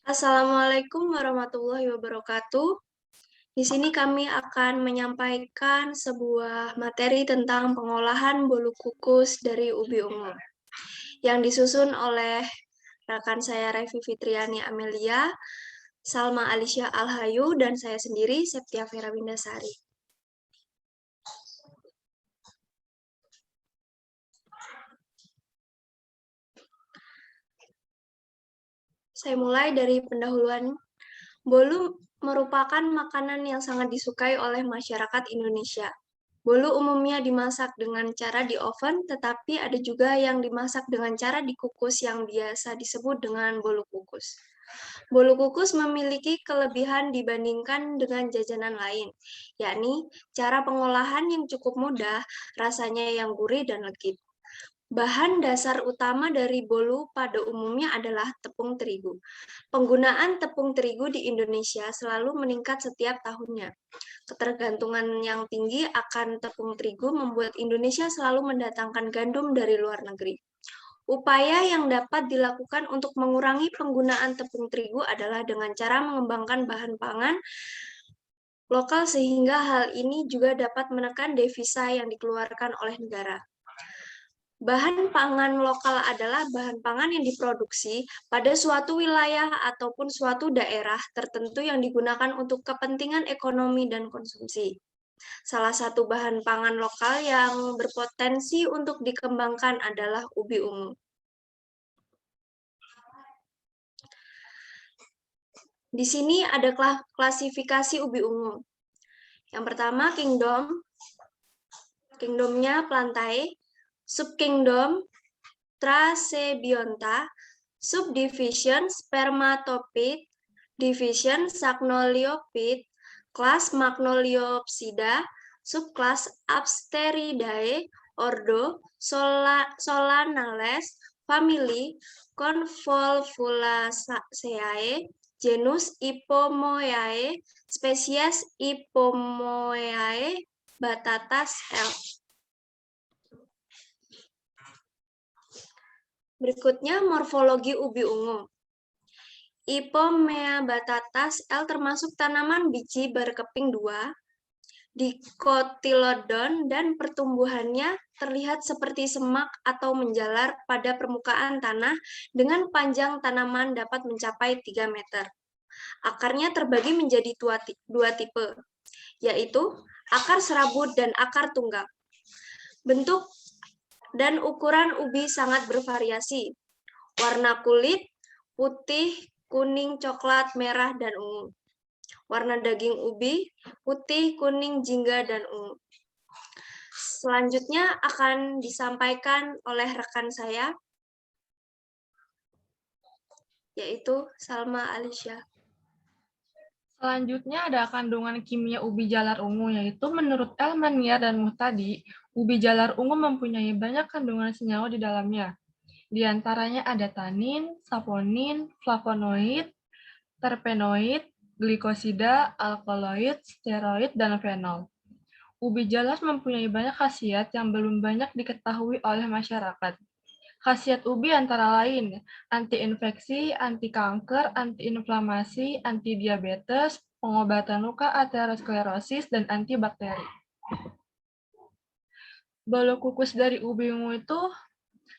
Assalamualaikum warahmatullahi wabarakatuh. Di sini kami akan menyampaikan sebuah materi tentang pengolahan bolu kukus dari ubi ungu yang disusun oleh rekan saya Revi Fitriani Amelia, Salma Alicia Alhayu, dan saya sendiri Septia Vera Windasari. Saya mulai dari pendahuluan. Bolu merupakan makanan yang sangat disukai oleh masyarakat Indonesia. Bolu umumnya dimasak dengan cara di oven, tetapi ada juga yang dimasak dengan cara dikukus yang biasa disebut dengan bolu kukus. Bolu kukus memiliki kelebihan dibandingkan dengan jajanan lain, yakni cara pengolahan yang cukup mudah, rasanya yang gurih dan legit. Bahan dasar utama dari bolu pada umumnya adalah tepung terigu. Penggunaan tepung terigu di Indonesia selalu meningkat setiap tahunnya. Ketergantungan yang tinggi akan tepung terigu membuat Indonesia selalu mendatangkan gandum dari luar negeri. Upaya yang dapat dilakukan untuk mengurangi penggunaan tepung terigu adalah dengan cara mengembangkan bahan pangan lokal sehingga hal ini juga dapat menekan devisa yang dikeluarkan oleh negara. Bahan pangan lokal adalah bahan pangan yang diproduksi pada suatu wilayah ataupun suatu daerah tertentu yang digunakan untuk kepentingan ekonomi dan konsumsi. Salah satu bahan pangan lokal yang berpotensi untuk dikembangkan adalah ubi ungu. Di sini ada klasifikasi ubi ungu. Yang pertama, kingdomnya plantae, subkingdom Trasebionta, subdivision Spermatophyte, division Sagnoliophyte, kelas Magnoliopsida, subkelas Asteridae, ordo Solanales, family Convolvulaceae, genus Ipomoeae, spesies Ipomoeae batatas L. Berikutnya, morfologi ubi ungu. Ipomea batatas L termasuk tanaman biji berkeping 2, dikotilodon, dan pertumbuhannya terlihat seperti semak atau menjalar pada permukaan tanah dengan panjang tanaman dapat mencapai 3 meter. Akarnya terbagi menjadi dua tipe, yaitu akar serabut dan akar tunggak. Bentuk dan ukuran ubi sangat bervariasi. Warna kulit putih, kuning, coklat, merah, dan ungu. Warna daging ubi putih, kuning, jingga, dan ungu. Selanjutnya akan disampaikan oleh rekan saya, yaitu Salma Alicia. Selanjutnya ada kandungan kimia ubi jalar ungu, yaitu menurut Elmaniar dan Muhtadi, ubi jalar ungu mempunyai banyak kandungan senyawa di dalamnya. Di antaranya ada tanin, saponin, flavonoid, terpenoid, glikosida, alkaloid, steroid, dan fenol. Ubi jalar mempunyai banyak khasiat yang belum banyak diketahui oleh masyarakat. Khasiat ubi antara lain anti-infeksi, anti-kanker, anti-inflamasi, anti-diabetes, pengobatan luka aterosklerosis, dan antibakteri. Bolu kukus dari ubi ungu itu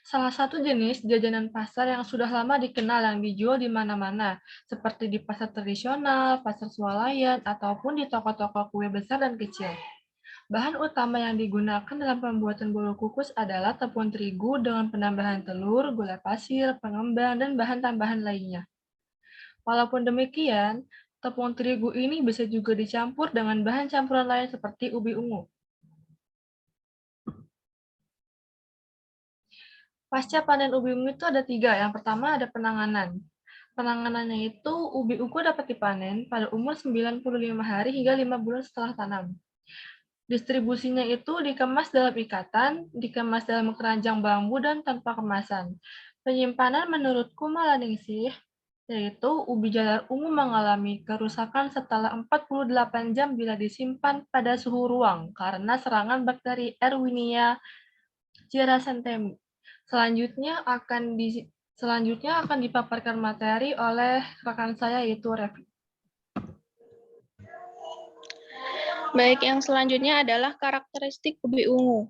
salah satu jenis jajanan pasar yang sudah lama dikenal yang dijual di mana-mana, seperti di pasar tradisional, pasar swalayan, ataupun di toko-toko kue besar dan kecil. Bahan utama yang digunakan dalam pembuatan bolu kukus adalah tepung terigu dengan penambahan telur, gula pasir, pengembang, dan bahan tambahan lainnya. Walaupun demikian, tepung terigu ini bisa juga dicampur dengan bahan campuran lain seperti ubi ungu. Pasca panen ubi ungu itu ada 3. Yang pertama ada penanganan. Penanganannya itu ubi ungu dapat dipanen pada umur 95 hari hingga 5 bulan setelah tanam. Distribusinya itu dikemas dalam ikatan, dikemas dalam keranjang bambu, dan tanpa kemasan. Penyimpanan menurutku Malaningsih, yaitu ubi jalar ungu mengalami kerusakan setelah 48 jam bila disimpan pada suhu ruang karena serangan bakteri Erwinia girasanthemi. Selanjutnya Selanjutnya akan dipaparkan materi oleh rekan saya yaitu Revi. Baik, yang selanjutnya adalah karakteristik ubi ungu.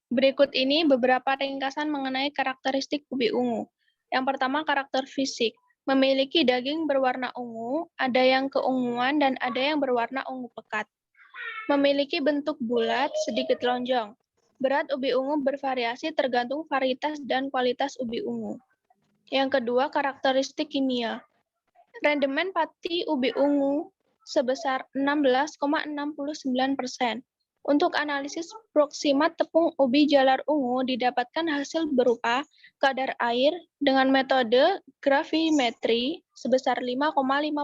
Berikut ini beberapa ringkasan mengenai karakteristik ubi ungu. Yang pertama, karakter fisik. Memiliki daging berwarna ungu, ada yang keunguan dan ada yang berwarna ungu pekat. Memiliki bentuk bulat, sedikit lonjong. Berat ubi ungu bervariasi tergantung varietas dan kualitas ubi ungu. Yang kedua, karakteristik kimia. Rendemen pati ubi ungu sebesar 16,69%. Untuk analisis proksimat tepung ubi jalar ungu didapatkan hasil berupa kadar air dengan metode gravimetri sebesar 5,57%,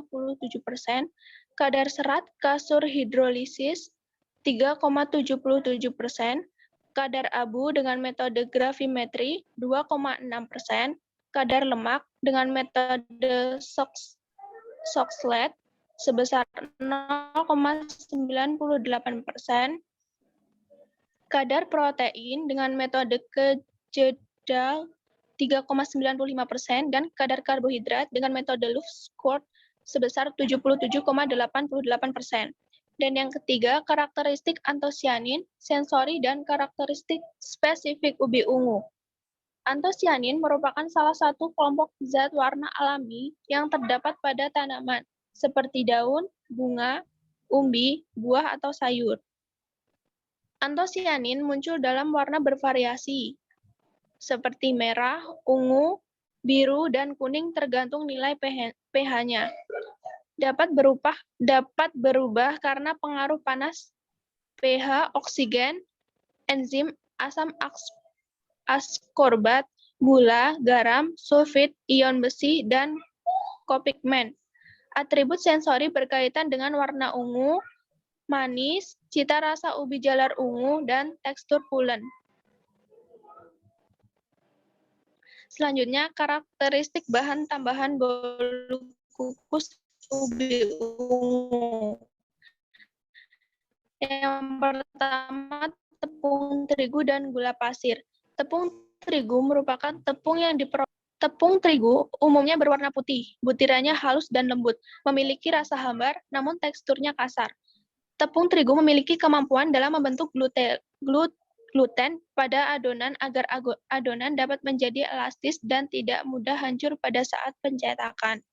kadar serat kasur hidrolisis 3,77%, kadar abu dengan metode gravimetri 2,6%, kadar lemak dengan metode Soxhlet sebesar 0,98%, kadar protein dengan metode Kejedal 3,95%, dan kadar karbohidrat dengan metode Loews-Court sebesar 77,88%. Dan yang ketiga, karakteristik antosianin, sensori, dan karakteristik spesifik ubi ungu. Antosianin merupakan salah satu kelompok zat warna alami yang terdapat pada tanaman, seperti daun, bunga, umbi, buah, atau sayur. Antosianin muncul dalam warna bervariasi, seperti merah, ungu, biru, dan kuning tergantung nilai pH-nya. Dapat berubah karena pengaruh panas, pH, oksigen, enzim, asam askorbat, gula, garam, sulfit, ion besi, dan kopigmen. Atribut sensori berkaitan dengan warna ungu, manis, cita rasa ubi jalar ungu, dan tekstur pulen. Selanjutnya, karakteristik bahan tambahan bolu kukus ubi ungu. Yang pertama, tepung terigu dan gula pasir. Tepung terigu merupakan tepung yang Tepung terigu umumnya berwarna putih, butirannya halus dan lembut, memiliki rasa hambar, namun teksturnya kasar. Tepung terigu memiliki kemampuan dalam membentuk gluten pada adonan agar adonan dapat menjadi elastis dan tidak mudah hancur pada saat pencetakan.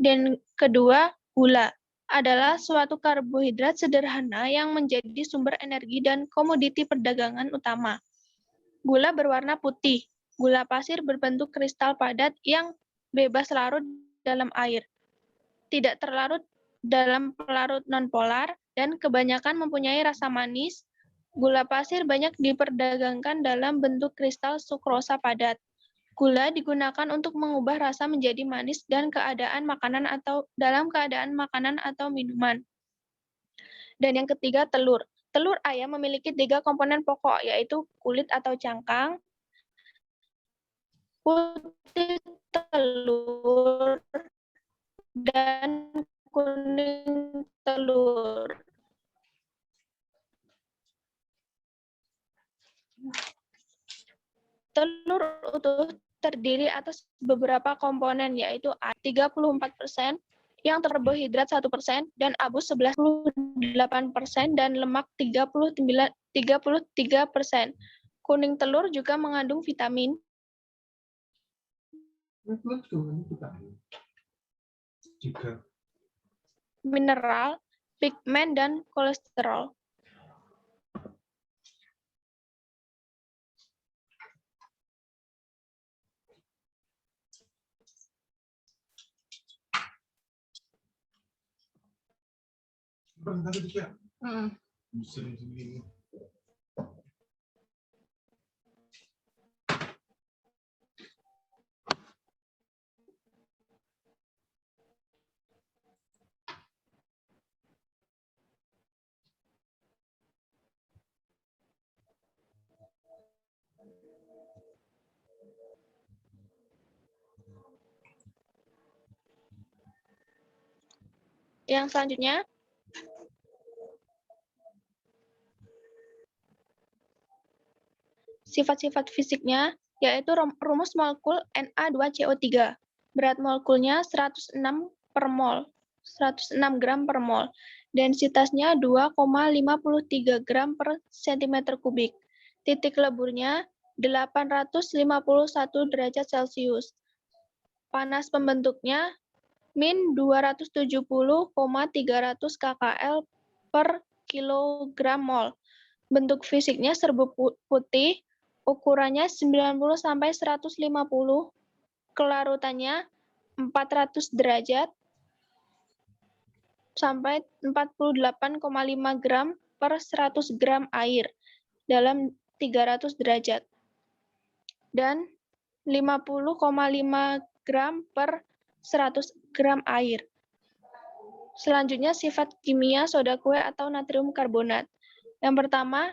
Dan kedua, gula adalah suatu karbohidrat sederhana yang menjadi sumber energi dan komoditi perdagangan utama. Gula berwarna putih. Gula pasir berbentuk kristal padat yang bebas larut dalam air, tidak terlarut dalam pelarut nonpolar, dan kebanyakan mempunyai rasa manis. Gula pasir banyak diperdagangkan dalam bentuk kristal sukrosa padat. Gula digunakan untuk mengubah rasa menjadi manis dan dalam keadaan makanan atau minuman. Dan yang ketiga, telur. Telur ayam memiliki 3 komponen pokok, yaitu kulit atau cangkang, putih telur, dan kuning telur. Telur utuh terdiri atas beberapa komponen, yaitu 34%, yang karbohidrat 1%, dan abu 11,8%, dan lemak 33%. Kuning telur juga mengandung vitamin, mineral, pigmen, dan kolesterol. Yang selanjutnya, sifat-sifat fisiknya. yaitu rumus molekul Na2CO3. Berat molekulnya 106 per mol, 106 gram per mol. Densitasnya 2,53 gram per cm kubik. Titik leburnya 851 derajat Celcius. Panas pembentuknya min 270,300 kcal per kilogram mol. Bentuk fisiknya serbuk putih, ukurannya 90-150, kelarutannya 400 derajat sampai 48,5 gram per 100 gram air dalam 300 derajat dan 50,5 gram per 100 gram air. Selanjutnya sifat kimia soda kue atau natrium karbonat. Yang pertama,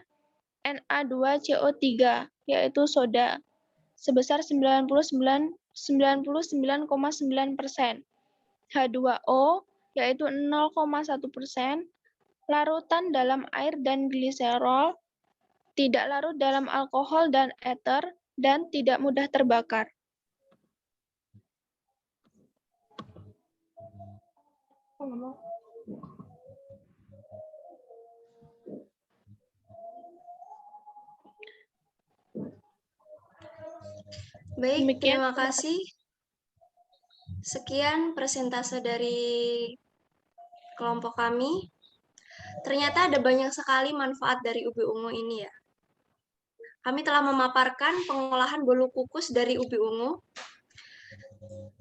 Na2CO3, yaitu soda, sebesar 99,9%. H2O, yaitu 0,1%, larutan dalam air dan gliserol, tidak larut dalam alkohol dan ether, dan tidak mudah terbakar. Baik, Demikian. terima kasih. Sekian persentase dari kelompok kami. Ternyata ada banyak sekali manfaat dari ubi ungu ini ya. Kami telah memaparkan pengolahan bolu kukus dari ubi ungu.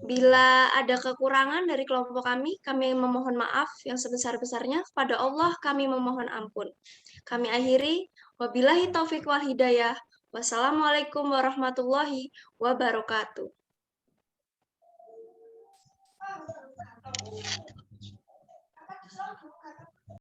Bila ada kekurangan dari kelompok kami memohon maaf yang sebesar-besarnya. Kepada Allah kami memohon ampun. Kami akhiri, wabillahi taufik wal hidayah. Wassalamualaikum warahmatullahi wabarakatuh.